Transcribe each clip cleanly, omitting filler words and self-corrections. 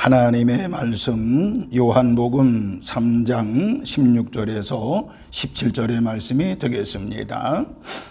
하나님의 말씀 요한복음 3장 16절에서 17절의 말씀이 되겠습니다.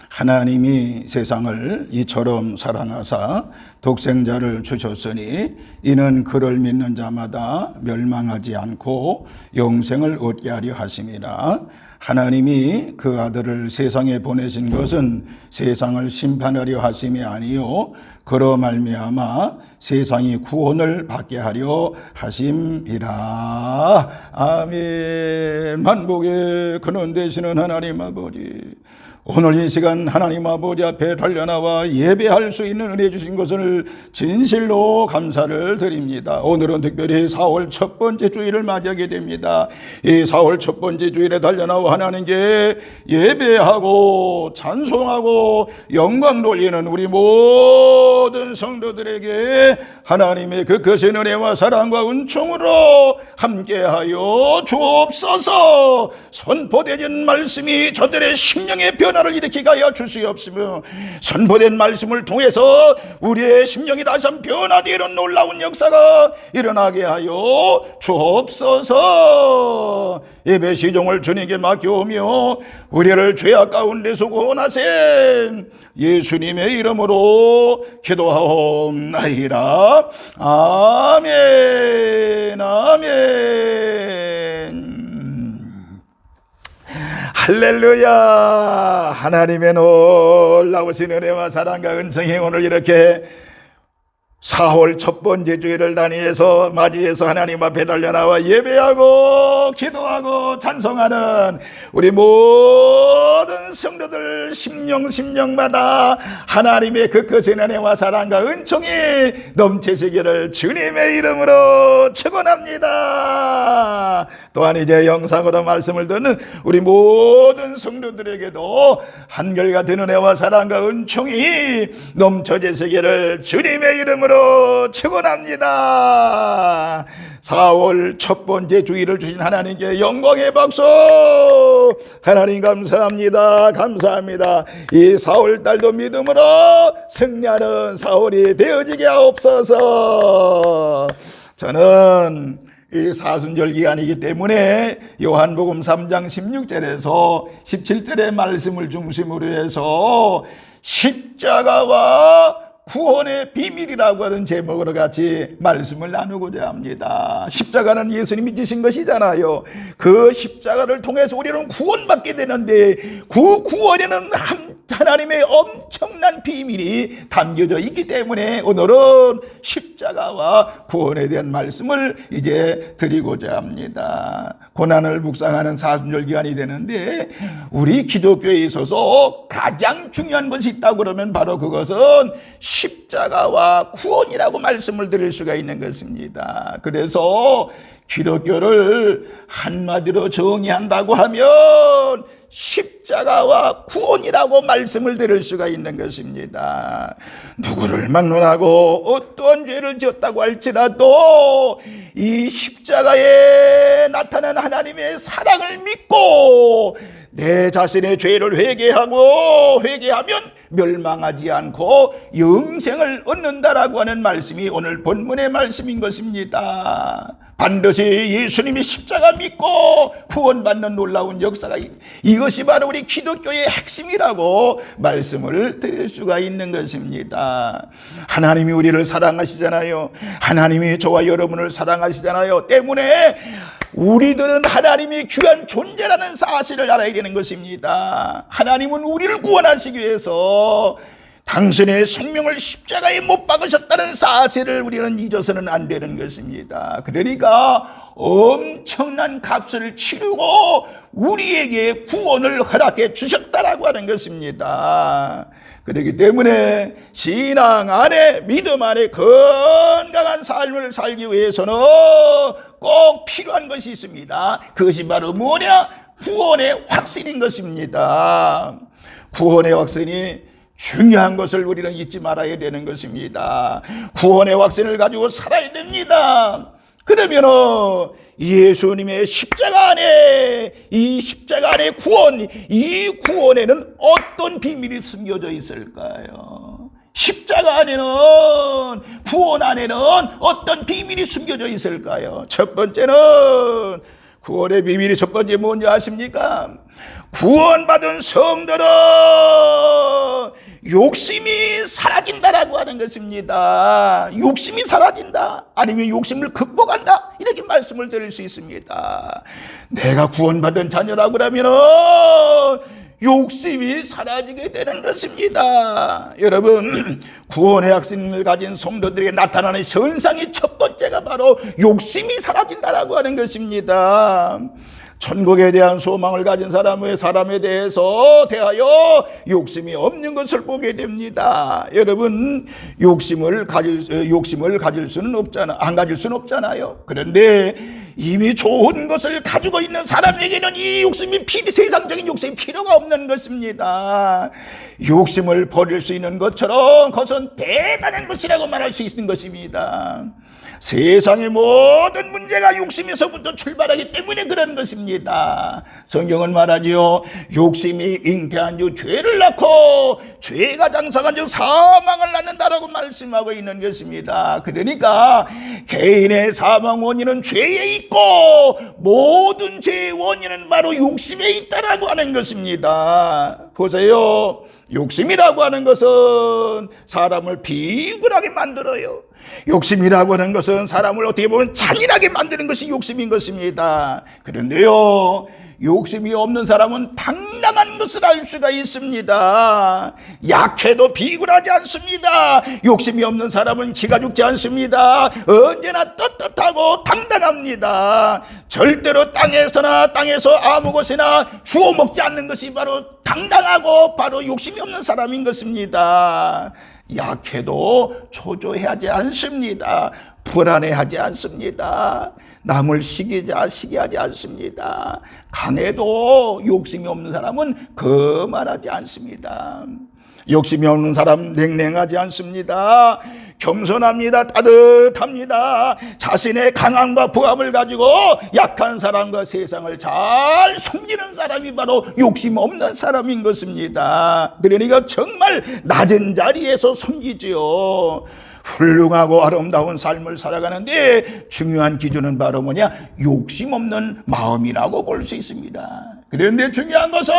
하나님이 세상을 이처럼 사랑하사 독생자를 주셨으니 이는 그를 믿는 자마다 멸망하지 않고 영생을 얻게 하려 하심이라. 하나님이 그 아들을 세상에 보내신 것은 세상을 심판하려 하심이 아니요 그로 말미암아 세상이 구원을 받게 하려 하심이라. 아멘. 만복의 근원 되시는 하나님 아버지, 오늘 이 시간 하나님 아버지 앞에 달려나와 예배할 수 있는 은혜 주신 것을 진실로 감사를 드립니다. 오늘은 특별히 4월 첫 번째 주일을 맞이하게 됩니다. 이 4월 첫 번째 주일에 달려나와 하나님께 예배하고 찬송하고 영광 돌리는 우리 모든 성도들에게 하나님의 그 크신 은혜와 사랑과 은총으로 함께하여 주옵소서. 선포되는 말씀이 저들의 심령의 변화를 일으키게 하여 주시옵시며, 선포된 말씀을 통해서 우리의 심령이 다시 한번 변화되는 놀라운 역사가 일어나게 하여 주옵소서. 예배 시종을 주님께 맡겨오며 우리를 죄악 가운데서 구원하신 예수님의 이름으로 기도하옵나이다. 아멘. 아멘. 할렐루야. 하나님의 놀라우신 은혜와 사랑과 은총이 오늘 이렇게 4월 첫 번째 주일을 맞이해서 하나님 앞에 달려나와 예배하고 기도하고 찬송하는 우리 모든 성도들 심령마다 하나님의 그 크신 은혜와 사랑과 은총이 넘치시기를 주님의 이름으로 축원합니다. 또한 이제 영상으로 말씀을 듣는 우리 모든 성도들에게도 한결같은 은혜와 사랑과 은총이 넘쳐지시기를 주님의 이름으로 축원합니다. 4월 첫 번째 주일을 주신 하나님께 영광의 박수. 하나님 감사합니다. 감사합니다. 이 4월 달도 믿음으로 승리하는 4월이 되어지게 하옵소서. 저는 이 사순절 기간이기 때문에 요한복음 3장 16절에서 17절의 말씀을 중심으로 해서 십자가와 구원의 비밀이라고 하는 제목으로 같이 말씀을 나누고자 합니다. 십자가는 예수님이 지신 것이잖아요. 그 십자가를 통해서 우리는 구원받게 되는데 그 구원에는 하나님의 엄청난 비밀이 담겨져 있기 때문에 오늘은 십자가와 구원에 대한 말씀을 이제 드리고자 합니다. 고난을 묵상하는 사순절 기간이 되는데 우리 기독교에 있어서 가장 중요한 것이 있다고 그러면 바로 그것은 십자가와 구원이라고 말씀을 드릴 수가 있는 것입니다. 그래서 기독교를 한마디로 정의한다고 하면 십자가와 구원이라고 말씀을 드릴 수가 있는 것입니다. 누구를 막론하고 어떠한 죄를 지었다고 할지라도 이 십자가에 나타난 하나님의 사랑을 믿고 내 자신의 죄를 회개하면 멸망하지 않고 영생을 얻는다라고 하는 말씀이 오늘 본문의 말씀인 것입니다. 반드시 예수님이 십자가 믿고 구원받는 놀라운 역사가 이것이 바로 우리 기독교의 핵심이라고 말씀을 드릴 수가 있는 것입니다. 하나님이 우리를 사랑하시잖아요. 하나님이 저와 여러분을 사랑하시잖아요. 때문에 우리들은 하나님이 귀한 존재라는 사실을 알아야 되는 것입니다. 하나님은 우리를 구원하시기 위해서 당신의 생명을 십자가에 못 박으셨다는 사실을 우리는 잊어서는 안 되는 것입니다. 그러니까 엄청난 값을 치르고 우리에게 구원을 허락해 주셨다라고 하는 것입니다. 그렇기 때문에 신앙 안에, 믿음 안에 건강한 삶을 살기 위해서는 꼭 필요한 것이 있습니다. 그것이 바로 뭐냐? 구원의 확신인 것입니다. 구원의 확신이 중요한 것을 우리는 잊지 말아야 되는 것입니다. 구원의 확신을 가지고 살아야 됩니다. 그러면 예수님의 십자가 안에, 이 십자가 안에 구원, 이 구원에는 어떤 비밀이 숨겨져 있을까요? 십자가 안에는, 구원 안에는 어떤 비밀이 숨겨져 있을까요? 첫 번째는, 구원의 비밀이 첫 번째 뭔지 아십니까? 구원받은 성도는 욕심이 사라진다라고 하는 것입니다. 욕심이 사라진다, 아니면 욕심을 극복한다, 이렇게 말씀을 드릴 수 있습니다. 내가 구원받은 자녀라고 하면은 욕심이 사라지게 되는 것입니다. 여러분, 구원의 확신을 가진 성도들에게 나타나는 현상이 첫 번째가 바로 욕심이 사라진다라고 하는 것입니다. 천국에 대한 소망을 가진 사람에 대해서 대하여 욕심이 없는 것을 보게 됩니다. 여러분, 욕심을 가질 수는 안 가질 수는 없잖아요. 그런데 이미 좋은 것을 가지고 있는 사람에게는 이 욕심이 세상적인 욕심이 필요가 없는 것입니다. 욕심을 버릴 수 있는 것처럼 그것은 대단한 것이라고 말할 수 있는 것입니다. 세상의 모든 문제가 욕심에서부터 출발하기 때문에 그런 것입니다. 성경은 말하지요, 욕심이 잉태한 주 죄를 낳고 죄가 장성한 주 사망을 낳는다라고 말씀하고 있는 것입니다. 그러니까 개인의 사망 원인은 죄에 있고 모든 죄의 원인은 바로 욕심에 있다라고 하는 것입니다. 보세요, 욕심이라고 하는 것은 사람을 비굴하게 만들어요. 욕심이라고 하는 것은 사람을 어떻게 보면 잔인하게 만드는 것이 욕심인 것입니다. 그런데요, 욕심이 없는 사람은 당당한 것을 알 수가 있습니다. 약해도 비굴하지 않습니다. 욕심이 없는 사람은 기가 죽지 않습니다. 언제나 떳떳하고 당당합니다. 절대로 땅에서 아무 것이나 주워 먹지 않는 것이 바로 당당하고 바로 욕심이 없는 사람인 것입니다. 약해도 초조해하지 않습니다. 불안해하지 않습니다. 남을 시기하지 않습니다. 강해도 욕심이 없는 사람은 거만하지 않습니다. 욕심이 없는 사람 냉랭하지 않습니다. 겸손합니다. 따뜻합니다. 자신의 강함과 부함을 가지고 약한 사람과 세상을 잘 숨기는 사람이 바로 욕심 없는 사람인 것입니다. 그러니까 정말 낮은 자리에서 섬기지요. 훌륭하고 아름다운 삶을 살아가는데 중요한 기준은 바로 뭐냐? 욕심 없는 마음이라고 볼 수 있습니다. 그런데 중요한 것은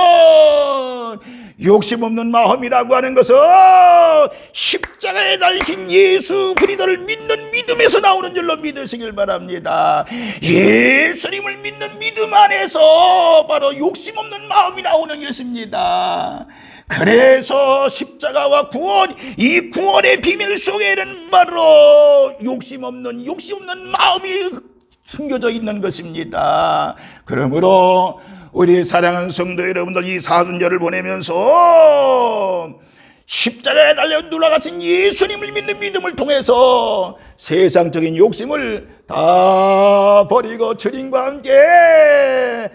욕심 없는 마음이라고 하는 것은 십자가에 달리신 예수 그리스도를 믿는 믿음에서 나오는 줄로 믿으시길 바랍니다. 예수님을 믿는 믿음 안에서 바로 욕심 없는 마음이 나오는 것입니다. 그래서 십자가와 구원, 이 구원의 비밀 속에는 바로 욕심 없는 마음이 숨겨져 있는 것입니다. 그러므로 우리 사랑하는 성도 여러분들, 이 사순절을 보내면서 십자가에 달려 돌아가신 예수님을 믿는 믿음을 통해서 세상적인 욕심을 다 버리고 주님과 함께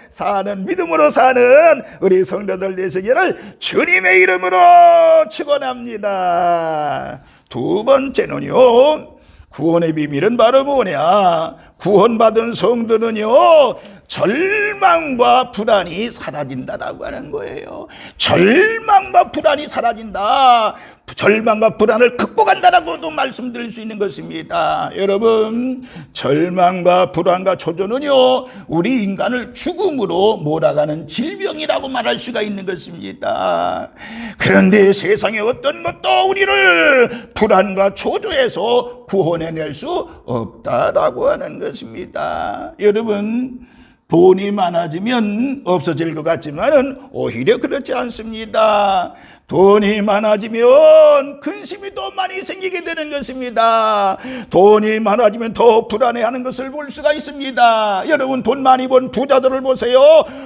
사는, 믿음으로 사는 우리 성도들 되시기를 주님의 이름으로 축원합니다. 두 번째는요, 구원의 비밀은 바로 뭐냐? 구원받은 성도는요, 절망과 불안이 사라진다라고 하는 거예요. 절망과 불안이 사라진다. 절망과 불안을 극복한다라고도 말씀드릴 수 있는 것입니다. 여러분, 절망과 불안과 초조는요, 우리 인간을 죽음으로 몰아가는 질병이라고 말할 수가 있는 것입니다. 그런데 세상에 어떤 것도 우리를 불안과 초조에서 구원해낼 수 없다라고 하는 것입니다. 여러분, 돈이 많아지면 없어질 것 같지만 오히려 그렇지 않습니다. 돈이 많아지면 근심이 더 많이 생기게 되는 것입니다. 돈이 많아지면 더 불안해하는 것을 볼 수가 있습니다. 여러분, 돈 많이 번 부자들을 보세요.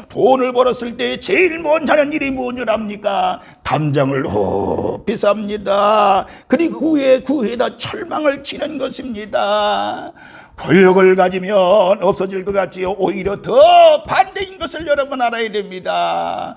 돈을 벌었을 때 제일 먼저 하는 일이 뭔지 압니까? 담장을 높이 삽니다. 그리고 후에다 철망을 치는 것입니다. 권력을 가지면 없어질 것 같지요. 오히려 더 반대인 것을 여러분 알아야 됩니다.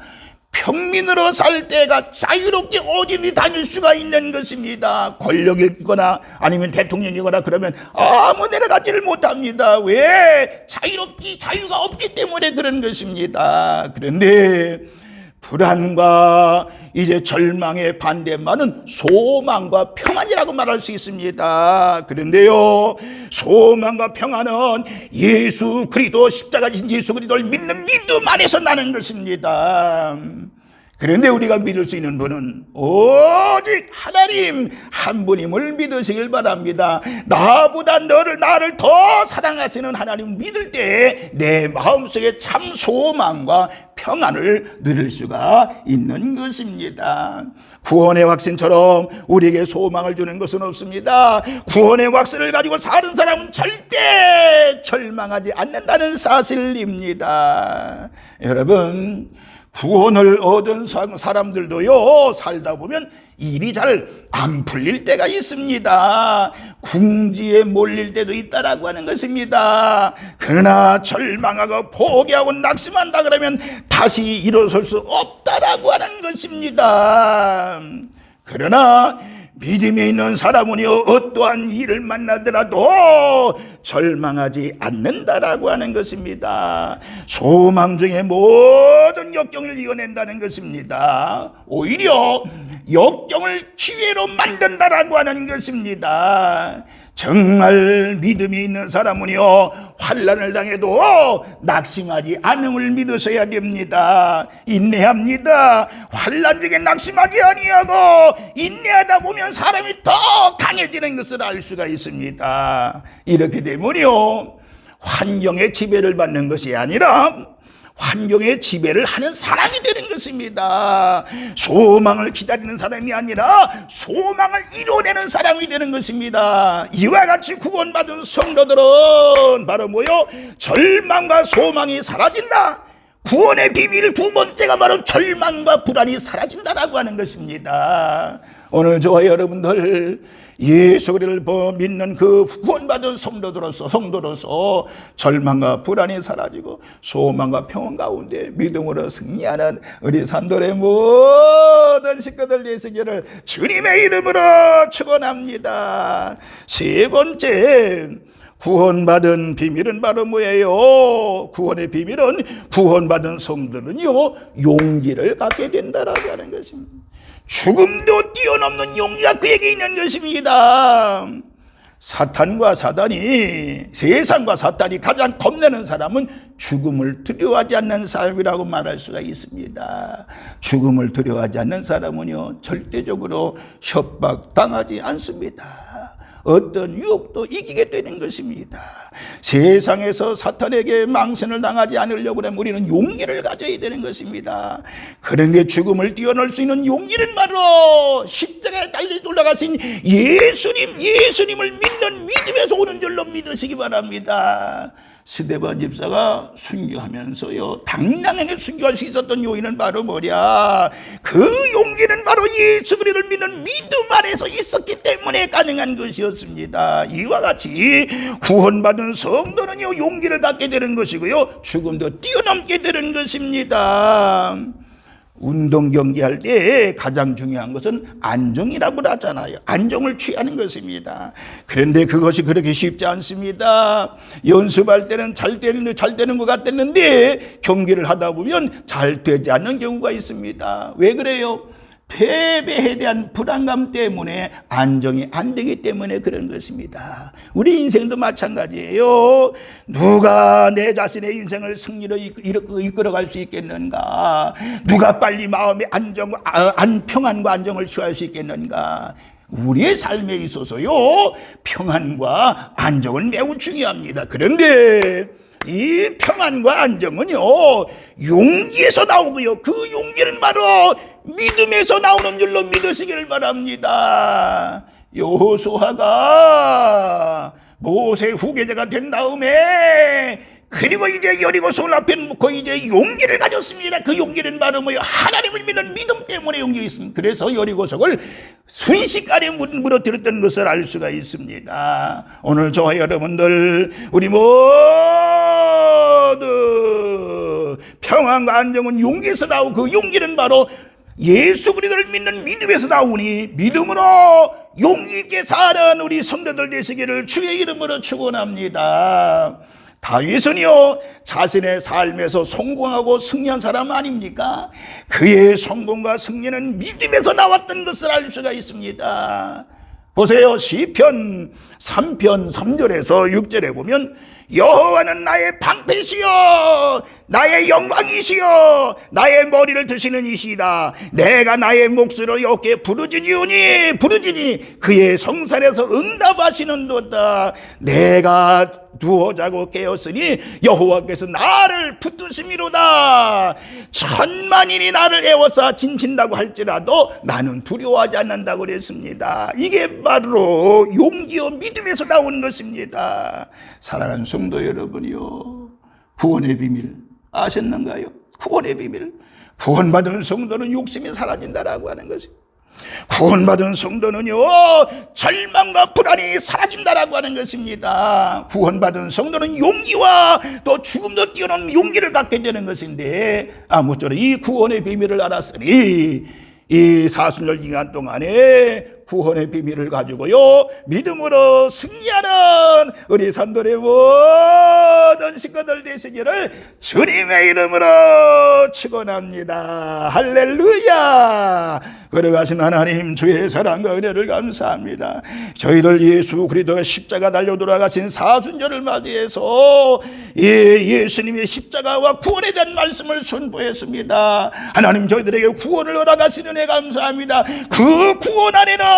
평민으로 살 때가 자유롭게 어디든 다닐 수가 있는 것입니다. 권력이거나 아니면 대통령이거나 그러면 아무 데나 가지를 못합니다. 왜? 자유가 없기 때문에 그런 것입니다. 그런데 불안과 이제 절망의 반대말은 소망과 평안이라고 말할 수 있습니다. 그런데요, 소망과 평안은 예수 그리스도 십자가 지신 예수 그리스도를 믿는 믿음 안에서 나는 것입니다. 그런데 우리가 믿을 수 있는 분은 오직 하나님 한 분임을 믿으시길 바랍니다. 나보다 나를 더 사랑하시는 하나님 믿을 때 내 마음속에 참 소망과 평안을 누릴 수가 있는 것입니다. 구원의 확신처럼 우리에게 소망을 주는 것은 없습니다. 구원의 확신을 가지고 사는 사람은 절대 절망하지 않는다는 사실입니다. 여러분, 구원을 얻은 사람들도요, 살다 보면 일이 잘 안 풀릴 때가 있습니다. 궁지에 몰릴 때도 있다라고 하는 것입니다. 그러나 절망하고 포기하고 낙심한다 그러면 다시 일어설 수 없다라고 하는 것입니다. 그러나 믿음에 있는 사람은요, 어떠한 일을 만나더라도 절망하지 않는다라고 하는 것입니다. 소망 중에 모든 역경을 이겨낸다는 것입니다. 오히려 역경을 기회로 만든다라고 하는 것입니다. 정말 믿음이 있는 사람은요, 환난을 당해도 낙심하지 않음을 믿으셔야 됩니다. 인내합니다. 환난 중에 낙심하지 아니하고 인내하다 보면 사람이 더 강해지는 것을 알 수가 있습니다. 이렇게 되면요, 환경의 지배를 받는 것이 아니라 환경의 지배를 하는 사람이 되는 것입니다. 소망을 기다리는 사람이 아니라 소망을 이뤄내는 사람이 되는 것입니다. 이와 같이 구원받은 성도들은 바로 뭐요? 절망과 소망이 사라진다. 구원의 비밀 두 번째가 바로 절망과 불안이 사라진다라고 하는 것입니다. 오늘 저와 여러분들 예수 그리스도를 믿는 그 구원받은 성도로서 절망과 불안이 사라지고 소망과 평안 가운데 믿음으로 승리하는 우리 산돌의 모든 식구들 되시기를 주님의 이름으로 축원합니다. 세 번째, 구원받은 비밀은 바로 뭐예요? 구원의 비밀은 구원받은 성도는요, 용기를 갖게 된다라고 하는 것입니다. 죽음도 뛰어넘는 용기가 그에게 있는 것입니다. 세상과 사탄이 가장 겁내는 사람은 죽음을 두려워하지 않는 사람이라고 말할 수가 있습니다. 죽음을 두려워하지 않는 사람은요, 절대적으로 협박당하지 않습니다. 어떤 유혹도 이기게 되는 것입니다. 세상에서 사탄에게 망신을 당하지 않으려고 하면 우리는 용기를 가져야 되는 것입니다. 그런데 죽음을 뛰어넘을 수 있는 용기는 바로 십자가에 달려 올라가신 예수님을 믿는 믿음에서 오는 줄로 믿으시기 바랍니다. 스데반 집사가 순교하면서요, 당당하게 순교할 수 있었던 요인은 바로 뭐냐? 그 용기는 바로 예수 그리스도를 믿는 믿음 안에서 있었기 때문에 가능한 것이었습니다. 이와 같이 구원받은 성도는요, 용기를 갖게 되는 것이고요, 죽음도 뛰어넘게 되는 것입니다. 운동 경기할 때 가장 중요한 것은 안정이라고 하잖아요. 안정을 취하는 것입니다. 그런데 그것이 그렇게 쉽지 않습니다. 연습할 때는 잘 되는 것 같았는데 경기를 하다 보면 잘 되지 않는 경우가 있습니다. 왜 그래요? 패배에 대한 불안감 때문에 안정이 안 되기 때문에 그런 것입니다. 우리 인생도 마찬가지예요. 누가 내 자신의 인생을 승리로 이끌어갈 수 있겠는가? 누가 빨리 마음의 평안과 안정을 취할 수 있겠는가? 우리의 삶에 있어서요, 평안과 안정은 매우 중요합니다. 그런데 이 평안과 안정은요, 용기에서 나오고요, 그 용기는 바로 믿음에서 나오는 줄로 믿으시기를 바랍니다. 여호수아가 모세 후계자가 된 다음에 그리고 이제 여리고성 앞에 놓고 이제 용기를 가졌습니다. 그 용기는 바로 뭐예요? 하나님을 믿는 믿음 때문에 용기가 있습니다. 그래서 여리고성을 순식간에 무너뜨렸던 것을 알 수가 있습니다. 오늘 저와 여러분들, 우리 모두 평안과 안정은 용기에서 나오고 그 용기는 바로 예수 그리스도를 믿는 믿음에서 나오니 믿음으로 용기 있게 사는 우리 성도들 되시기를 주의 이름으로 축원합니다. 다윗은요 자신의 삶에서 성공하고 승리한 사람 아닙니까? 그의 성공과 승리는 믿음에서 나왔던 것을 알 수가 있습니다. 보세요. 시편 3편 3절에서 6절에 보면 여호와는 나의 방패시여 나의 영광이시여 나의 머리를 드시는 이시다. 내가 나의 몫으로 여호와께 부르짖으니 그의 성산에서 응답하시는도다. 내가 누워 자고 깨었으니 여호와께서 나를 붙드심이로다. 천만인이 나를 애워싸 진친다고 할지라도 나는 두려워하지 않는다고 그랬습니다. 이게 바로 용기와 믿음에서 나오는 것입니다. 사랑하는 성도 여러분이요, 구원의 비밀 아셨는가요? 구원의 비밀. 구원받은 성도는 욕심이 사라진다라고 하는 것입니다. 구원받은 성도는요 절망과 불안이 사라진다라고 하는 것입니다. 구원받은 성도는 용기와 또 죽음도 뛰어넘는 용기를 갖게 되는 것인데, 아무쪼록 이 구원의 비밀을 알았으니 이 사순절 기간 동안에 구원의 비밀을 가지고요 믿음으로 승리하는 우리 산돌의 모든 식구들 되시기를 주님의 이름으로 축원합니다. 할렐루야. 걸어가신 하나님 주의 사랑과 은혜를 감사합니다. 저희들 예수 그리스도가 십자가 달려 돌아가신 사순절을 맞이해서 예수님의 십자가와 구원에 대한 말씀을 선포했습니다. 하나님 저희들에게 구원을 허락하시는 은혜 감사합니다. 그 구원 안에는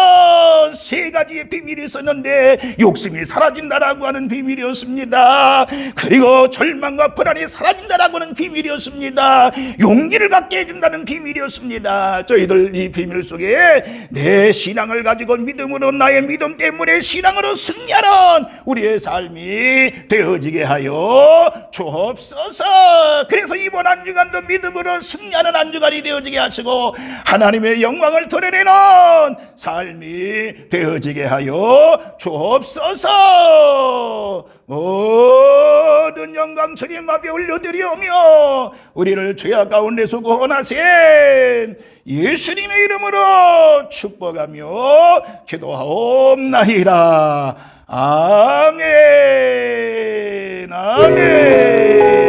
세 가지의 비밀이 있었는데 욕심이 사라진다라고 하는 비밀이었습니다. 그리고 절망과 불안이 사라진다라고 하는 비밀이었습니다. 용기를 갖게 해준다는 비밀이었습니다. 저희들 이 비밀 속에 내 신앙을 가지고 믿음으로 나의 믿음 때문에 신앙으로 승리하는 우리의 삶이 되어지게 하여 주옵소서. 그래서 이번 한 주간도 믿음으로 승리하는 한 주간이 되어지게 하시고 하나님의 영광을 드러내는 삶이 되어지게 하여 주옵소서. 모든 영광 주님 앞에 올려드리오며 우리를 죄악 가운데서 구원하신 예수님의 이름으로 축복하며 기도하옵나이다. 아멘. 아멘.